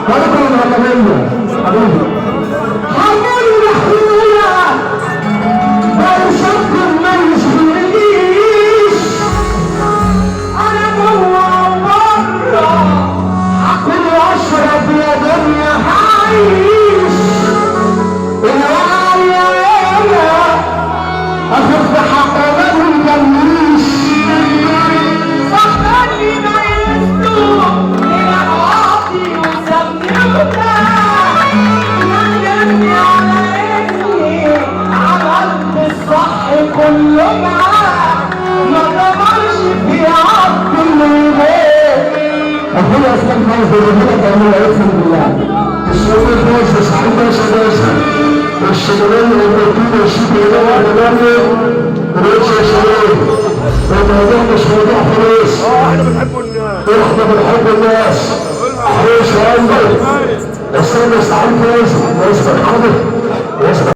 ولكم الغنمية حمل الحيلة ويشكر ما يشغلنيش أنا جوا وبرا هاكل واشرب يا دنيا هعيش الوعي يا ليلى أخف حق ما بيجنيش صحبني ما يسلوك من عواطي وسمنوتا يندمني على اسمي عملت الصح كله معاك ما ضمنش في عبد اللي يبيك أخويا أسلام خالص بيقول لك أعمل أقسم بالله الشغل باشا سعيد باشا الشغلانة والمدينة الشيء يدور على رئيس الشباب الموضوع مش موضوع فلوس احنا بنحب الناس احنا بنحب الناس عيش يا قلبي استنى استعين فلوس رئيس الحاضر